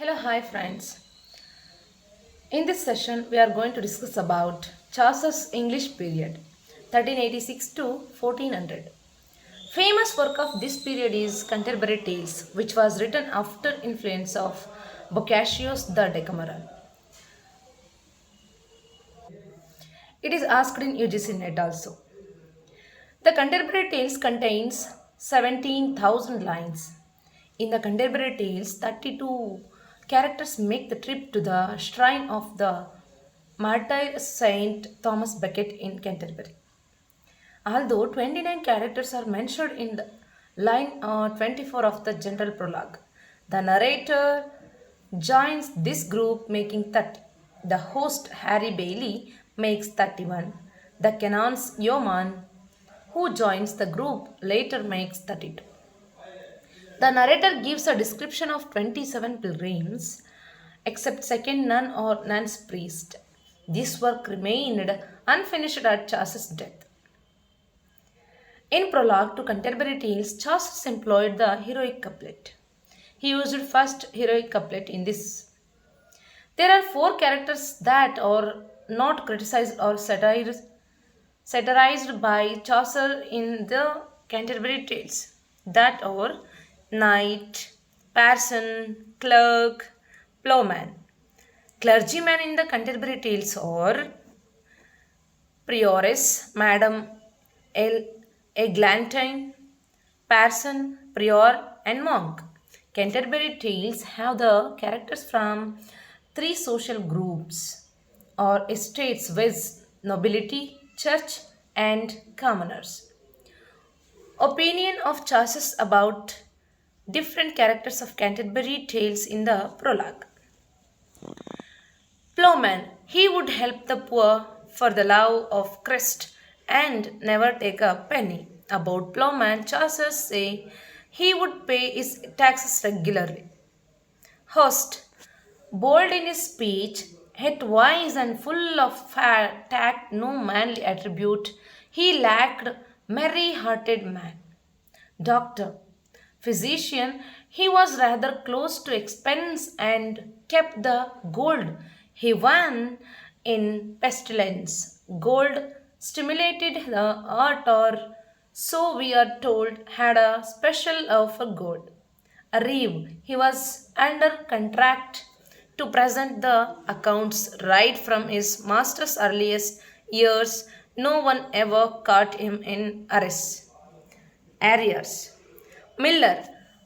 Hello, hi friends. In this session, we are going to discuss about Chaucer's English period, 1386 to 1400. Famous work of this period is Conterbury Tales, which was written after influence of Boccaccio's The Decameron. It is asked in UGC Net also. The Conterbury Tales contains 17,000 lines. In the Conterbury Tales, 32 characters make the trip to the shrine of the martyr Saint Thomas Becket in Canterbury. Although 29 characters are mentioned in the line 24 of the general prologue, the narrator joins this group making 30. The host Harry Bailey makes 31. The canon's Yeoman, who joins the group, later makes 32. The narrator gives a description of 27 pilgrims, except second nun or nun's priest. This work remained unfinished at Chaucer's death. In prologue to Conterbury Tales, Chaucer employed the heroic couplet. He used first heroic couplet in this. There are four characters that are not criticized or satirized by Chaucer in the Canterbury Tales, that are knight, parson, clerk, plowman. Clergymen in the Canterbury Tales are prioress, Madam Eglantine, parson, prior, and monk. Canterbury Tales have the characters from three social groups or estates with nobility, church, and commoners. Opinion of Chaucer's about different characters of Canterbury Tales in the prologue. Plowman, he would help the poor for the love of Christ and never take a penny. About Plowman, Chaucer say he would pay his taxes regularly. Host, bold in his speech, yet wise and full of tact, no manly attribute, he lacked merry-hearted man. Doctor, physician, he was rather close to expense and kept the gold he won in pestilence. Gold stimulated the art, or so we are told, had a special love for gold. A reeve, he was under contract to present the accounts right from his master's earliest years. No one ever caught him in arrears. Miller,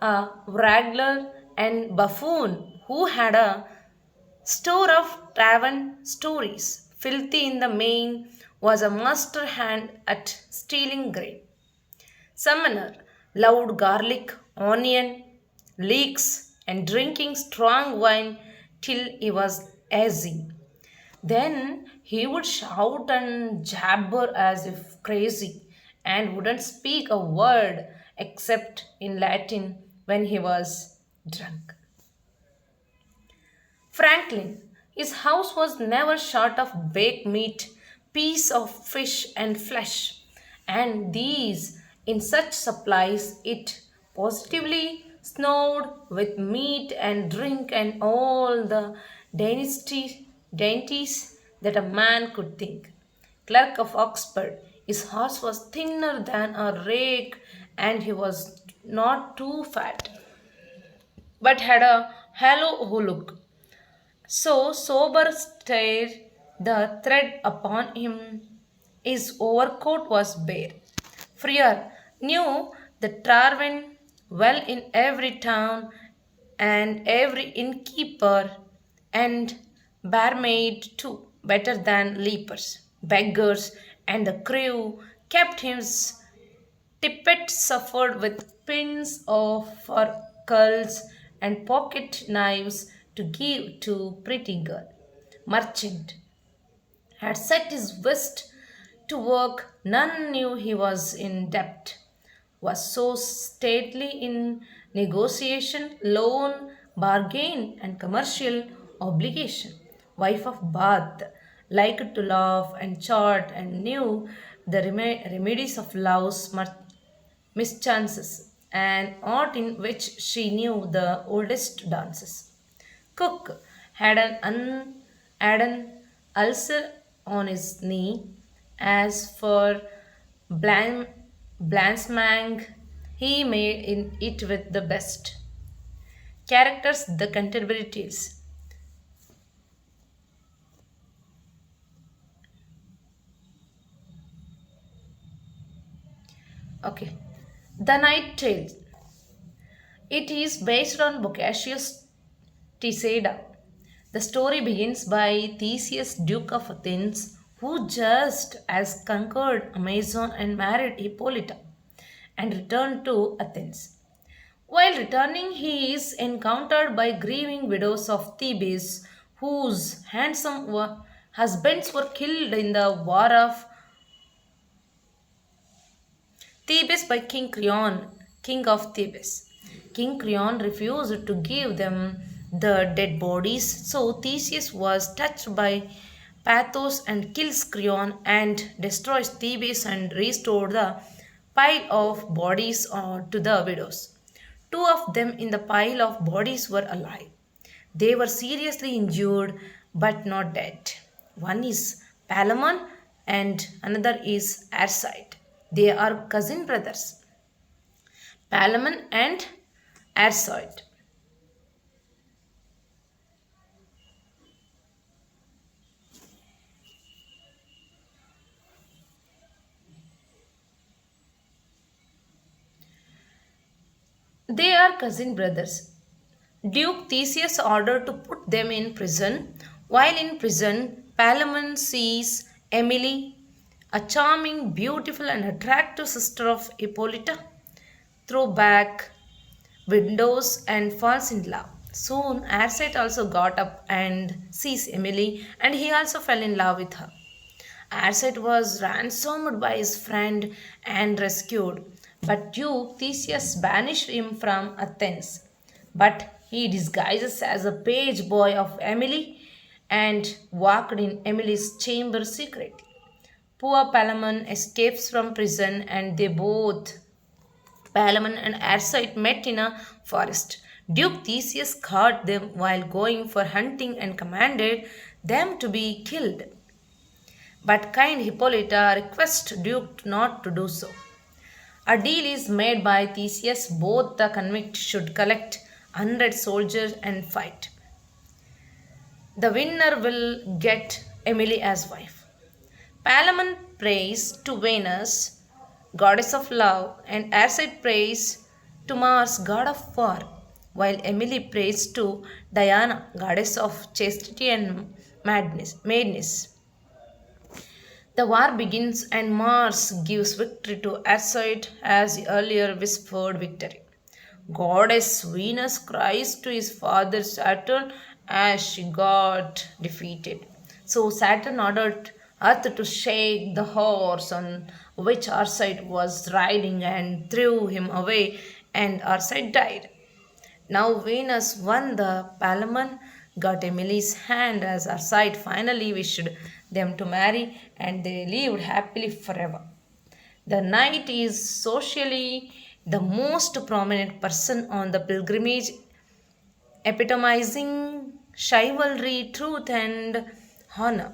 a wrangler and buffoon who had a store of tavern stories, filthy in the main, was a master hand at stealing grain. Summoner, loved garlic, onion, leeks, and drinking strong wine till he was azzy. Then he would shout and jabber as if crazy and wouldn't speak a word except in Latin when he was drunk. Franklin, his house was never short of baked meat, piece of fish and flesh, and these in such supplies it positively snowed with meat and drink and all the dainties that a man could think. Clerk of Oxford, his horse was thinner than a rake and he was not too fat, but had a hollow look. So sober stared the thread upon him. His overcoat was bare. Freer knew the Tarvin well in every town, and every innkeeper and barmaid too, better than leapers, beggars, and the crew kept his tippet suffered with pins of for culls and pocket knives to give to pretty girl. Merchant had set his wrist to work, none knew he was in debt, was so stately in negotiation, loan, bargain, and commercial obligation. Wife of Bath, liked to laugh and chart and knew the remedies of love's mischances, and art in which she knew the oldest dances. cook had an ulcer on his knee. As for Blan- Blansmang, he made it with the best. Characters the Conterbury Tales. Okay. The Night Tale. It is based on Boccaccio's Tiseda. The story begins by Theseus, Duke of Athens, who just as conquered Amazon and married Hippolyta and returned to Athens. While returning, he is encountered by grieving widows of Thebes, whose husbands were killed in the war of Thebes by King Creon, king of Thebes. King Creon refused to give them the dead bodies, so Theseus was touched by pathos and kills Creon and destroys Thebes and restored the pile of bodies to the widows. Two of them in the pile of bodies were alive. They were seriously injured but not dead. One is Palamon and another is Arcite. They are cousin brothers, Palamon and Arcite. They are cousin brothers. Duke Theseus ordered to put them in prison. While in prison, Palamon sees Emily, a charming, beautiful, and attractive sister of Hippolyta, through back windows and falls in love. Soon, Arcite also got up and sees Emily, and he also fell in love with her. Arcite was ransomed by his friend and rescued, but Duke Theseus banished him from Athens. But he disguises as a page boy of Emily and walked in Emily's chamber secretly. Poor Palamon escapes from prison and they both, Palamon and Arcite, met in a forest. Duke Theseus caught them while going for hunting and commanded them to be killed. But kind Hippolyta requests Duke not to do so. A deal is made by Theseus, both the convict should collect 100 soldiers and fight. The winner will get Emily as wife. Palamon prays to Venus, goddess of love, and Arcite prays to Mars, god of war, while Emily prays to Diana, goddess of chastity and madness. The war begins and Mars gives victory to Arcite as he earlier whispered victory. Goddess Venus cries to his father Saturn as she got defeated. So Saturn ordered Earth to shake the horse on which Arcite was riding and threw him away, and Arcite died. Now Venus won the Palamon, got Emily's hand as Arcite finally wished them to marry, and they lived happily forever. The knight is socially the most prominent person on the pilgrimage, epitomizing chivalry, truth, and honor.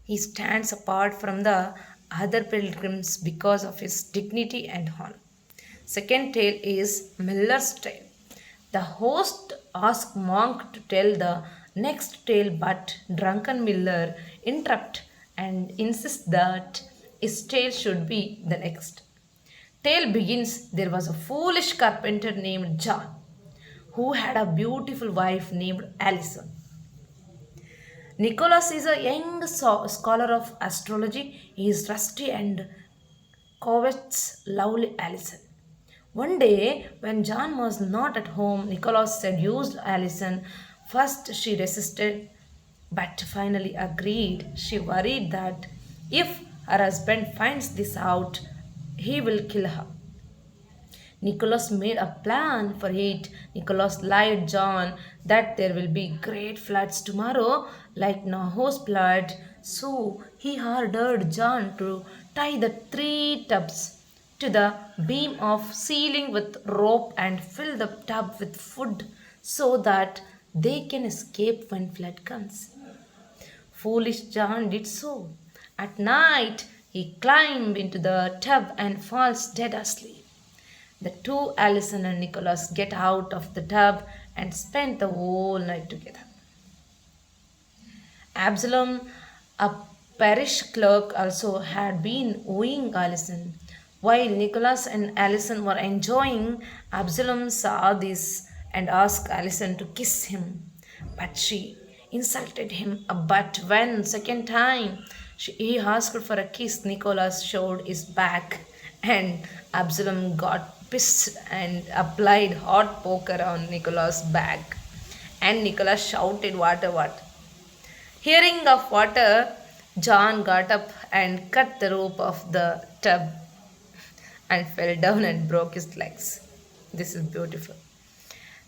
He stands apart from the other pilgrims because of his dignity and honor. Second tale is Miller's tale. The host asks Monk to tell the next tale, but drunken Miller interrupts and insists that his tale should be the next. Tale begins there was a foolish carpenter named John who had a beautiful wife named Alison. Nicholas is a young scholar of astrology. He is rusty and covets lovely Alison. One day, when John was not at home, Nicholas seduced Alison. First, she resisted, but finally agreed. She worried that if her husband finds this out, he will kill her. Nicholas made a plan for it. Nicholas lied John that there will be great floods tomorrow, like Noah's flood. So he ordered John to tie the three tubs to the beam of ceiling with rope and fill the tub with food so that they can escape when flood comes. Foolish John did so. At night, he climbed into the tub and falls dead asleep. The two, Alison and Nicholas, get out of the tub and spend the whole night together. Absalom, a parish clerk, also had been wooing Alison. While Nicholas and Alison were enjoying, Absalom saw this and asked Alison to kiss him. But she insulted him. But when second time he asked for a kiss, Nicholas showed his back, and Absalom got pissed and applied hot poker on Nicholas' back. And Nicholas shouted, "Water, what?" Hearing of water, John got up and cut the rope of the tub and fell down and broke his legs. This is beautiful.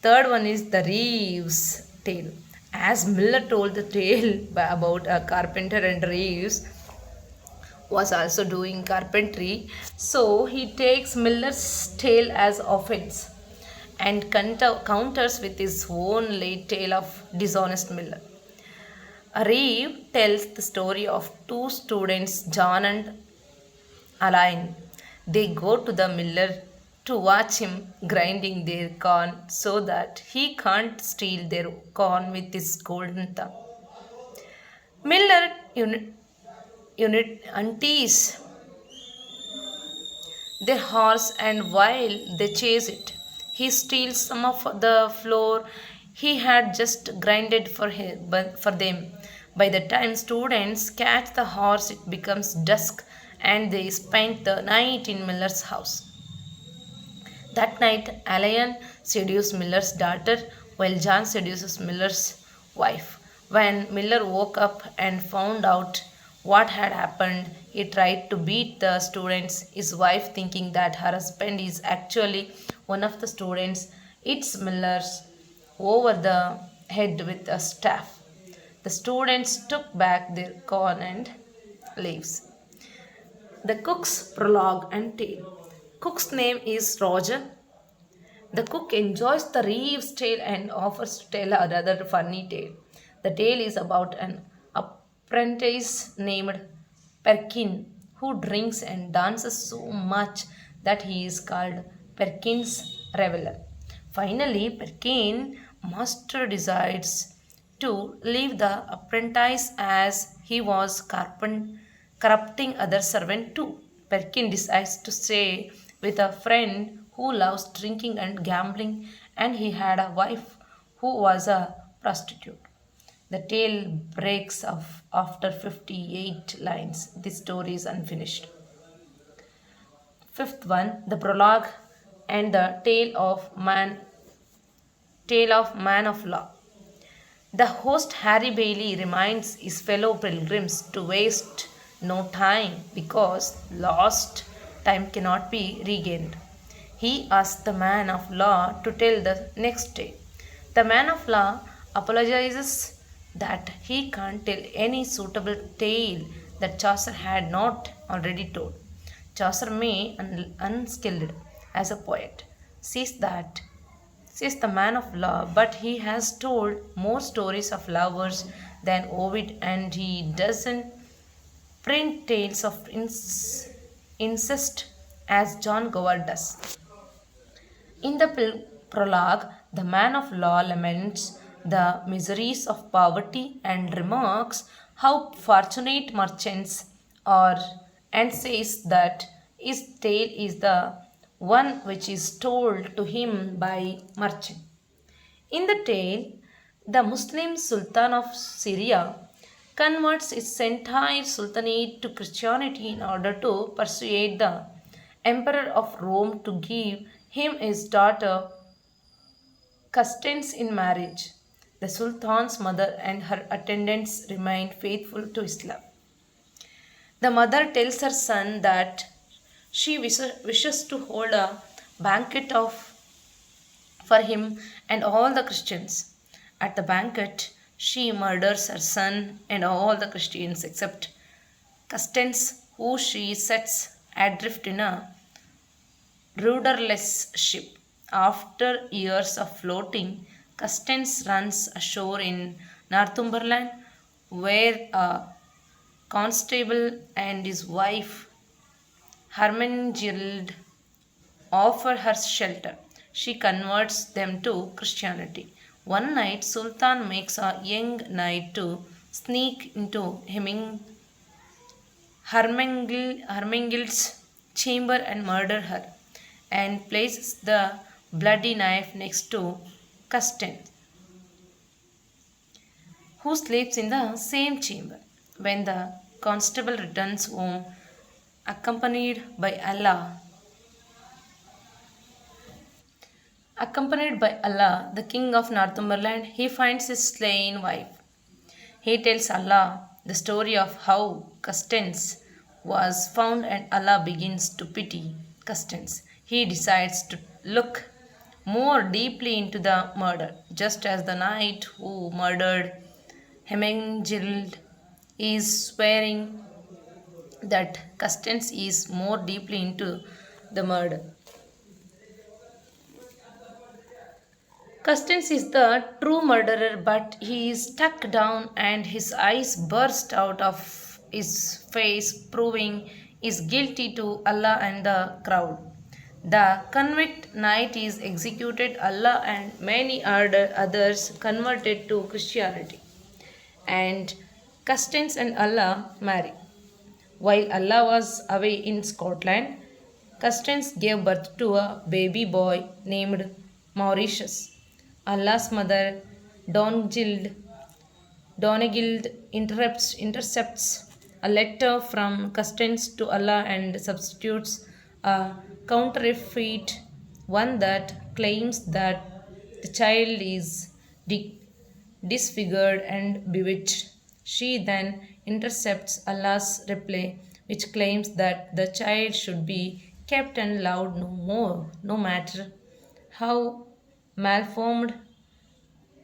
Third one is the Reeves tale. As Miller told the tale about a carpenter and Reeves was also doing carpentry, so he takes Miller's tale as offense and counters with his own late tale of dishonest Miller. Reeve tells the story of two students, John and Alain. They go to the miller to watch him grinding their corn so that he can't steal their corn with his golden thumb. Miller unit unties their horse, and while they chase it, he steals some of the flour he had just grinded for them. By the time students catch the horse, it becomes dusk and they spend the night in Miller's house. That night, Alain seduced Miller's daughter while John seduces Miller's wife. When Miller woke up and found out what had happened, he tried to beat the students. His wife, thinking that her husband is actually one of the students, hits Miller's over the head with a staff. The students took back their corn and leaves. The cook's prologue and tale. Cook's name is Roger. The cook enjoys the Reeves tale and offers to tell another funny tale. The tale is about an apprentice named Perkin who drinks and dances so much that he is called Perkin's Reveler. Finally, Perkin master decides to leave the apprentice as he was corrupting other servant too. Perkin decides to stay with a friend who loves drinking and gambling, and he had a wife who was a prostitute. The tale breaks off after 58 lines. This story is unfinished. Fifth one, the prologue and the tale of man of law. The host Harry Bailey reminds his fellow pilgrims to waste no time because lost time cannot be regained. He asks the man of law to tell the next tale. The man of law apologizes that he can't tell any suitable tale that Chaucer had not already told. Chaucer, may unskilled as a poet, says the man of law, but he has told more stories of lovers than Ovid, and he doesn't print tales of incest as John Gower does. In the prologue, the man of law laments the miseries of poverty and remarks how fortunate merchants are, and says that his tale is the one which is told to him by merchant. In the tale, the Muslim Sultan of Syria converts its entire sultanate to Christianity in order to persuade the emperor of Rome to give him his daughter Constance in marriage. The Sultan's mother and her attendants remained faithful to Islam. The mother tells her son that she wishes to hold a banquet for him and all the Christians. At the banquet, she murders her son and all the Christians except Constance, who she sets adrift in a rudderless ship. After years of floating, Constance runs ashore in Northumberland, where a constable and his wife Hermenegilde offer her shelter. She converts them to Christianity. One night, Sultan makes a young knight to sneak into Hermengild's chamber and murder her, and places the bloody knife next to Constance, who sleeps in the same chamber. When the constable returns home, accompanied by Allah, the king of Northumberland, he finds his slain wife. He tells Allah the story of how Constance was found, and Allah begins to pity Constance. He decides to look more deeply into the murder, just as the knight who murdered Hermenegilde is swearing that Constance is more deeply into the murder. Constance is the true murderer, but he is struck down and his eyes burst out of his face, proving is guilty to Allah and the crowd. The convict knight is executed. Allah and many others converted to Christianity, and Constance and Allah marry. While Allah was away in Scotland, Constance gave birth to a baby boy named Mauritius. Allah's mother, Dongild, Donegild intercepts a letter from Constance to Allah and substitutes a counterfeit one that claims that the child is di- disfigured and bewitched. She then intercepts Allah's reply, which claims that the child should be kept and loved no more, no matter how malformed.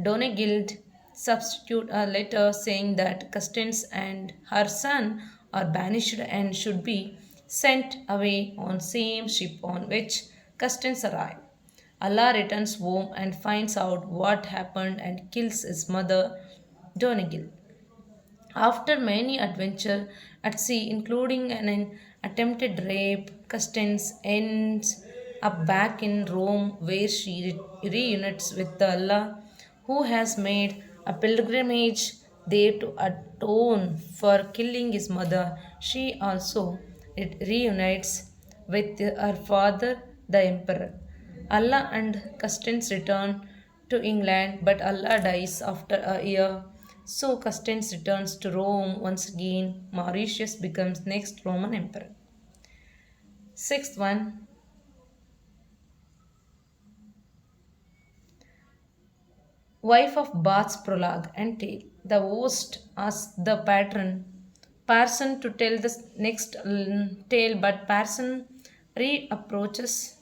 Donegild substitute a letter saying that Constance and her son are banished and should be sent away on same ship on which Constance arrived. Allah returns home and finds out what happened and kills his mother, Donegild. After many adventures at sea, including an attempted rape, Constance ends up back in Rome where she reunites with the Allah who has made a pilgrimage there to atone for killing his mother. She also reunites with her father, the emperor. Allah and Constance return to England, but Allah dies after a year. So Constance returns to Rome once again. Mauritius becomes next Roman emperor. Sixth one, wife of Bath's prologue and tale. The host asks the parson to tell the next tale, but parson reapproaches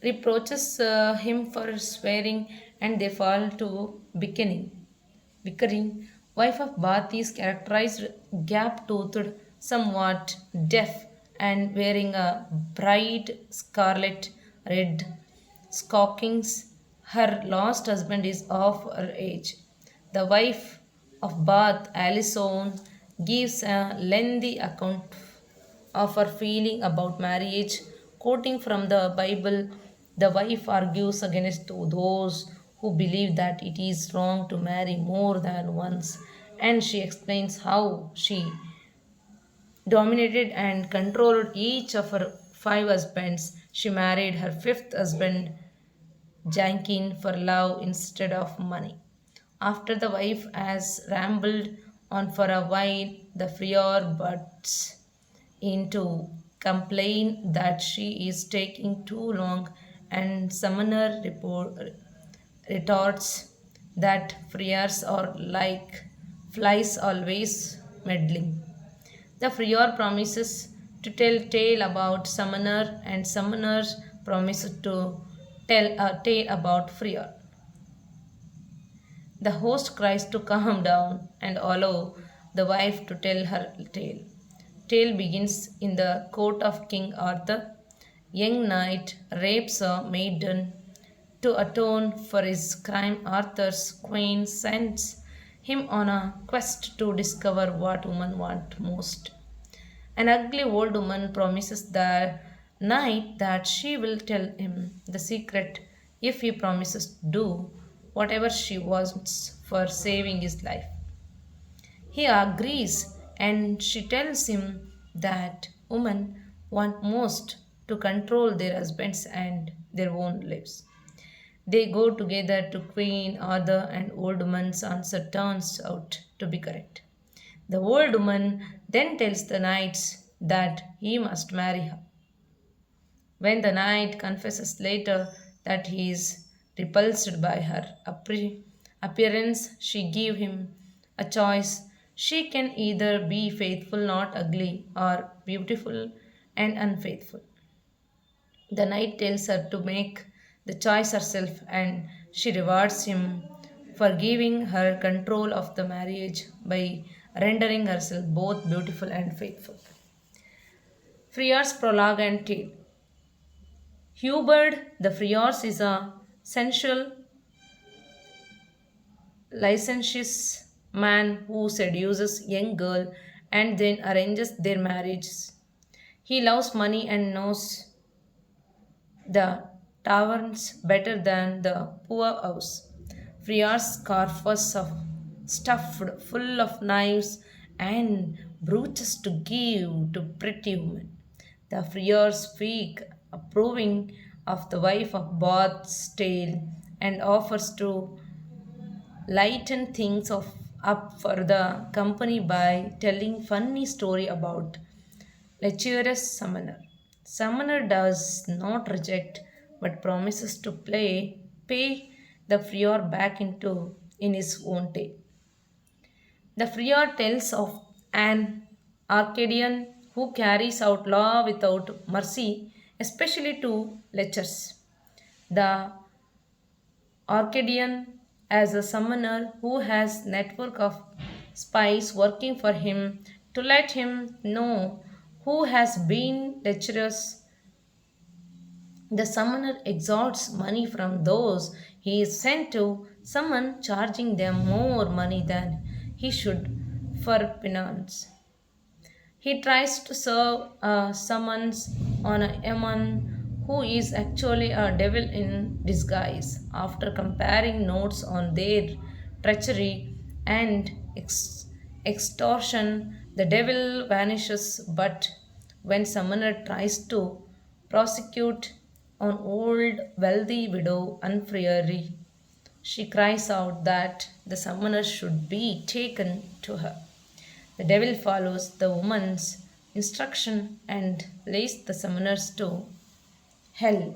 reproaches him for swearing, and they fall to bickering. Wife of Bath is characterized gap-toothed, somewhat deaf, and wearing a bright scarlet red stockings. Her lost husband is of her age. The wife of Bath, Alison, gives a lengthy account of her feeling about marriage. Quoting from the Bible, the wife argues against those who believe that it is wrong to marry more than once, and she explains how she dominated and controlled each of her five husbands. She married her fifth husband, Jankin, for love instead of money. After the wife has rambled on for a while, the friar butts in to complain that she is taking too long, and Summoner retorts that friars are like flies, always meddling. The friar promises to tell tale about Summoner, and Summoner promises to tell a tale about friar. The host cries to calm down and allow the wife to tell her tale. Tale begins in the court of King Arthur. Young knight rapes a maiden To atone for his crime, Arthur's queen sends him on a quest to discover what women want most. An ugly old woman promises the knight that she will tell him the secret if he promises to do whatever she wants for saving his life. He agrees and she tells him that women want most to control their husbands and their own lives. They go together to Queen Arthur, and old woman's answer turns out to be correct. The old woman then tells the knights that he must marry her. When the knight confesses later that he is repulsed by her appearance, she gives him a choice. She can either be faithful, not ugly, or beautiful and unfaithful. The knight tells her to make the choice herself, and she rewards him for giving her control of the marriage by rendering herself both beautiful and faithful. Friar's prologue and tale. Hubert the Friars is a sensual, licentious man who seduces young girl and then arranges their marriages. He loves money and knows the taverns better than the poor house. Friar's scarf was stuffed full of knives and brooches to give to pretty women. The friars speak approving of the wife of Bath's tale and offers to lighten things up for the company by telling funny story about lecherous summoner. Summoner does not reject but promises to pay the friar back in his own day. The friar tells of an Arcadian who carries out law without mercy, especially to lechers. The Arcadian as a summoner who has network of spies working for him to let him know who has been lecherous. The summoner extorts money from those he is sent to summon, charging them more money than he should for penance. He tries to serve a summons on a Yaman who is actually a devil in disguise. After comparing notes on their treachery and extortion, the devil vanishes. But when summoner tries to prosecute an old wealthy widow unfairly, she cries out that the summoner should be taken to her. The devil follows the woman's instruction and lays the summoners to hell.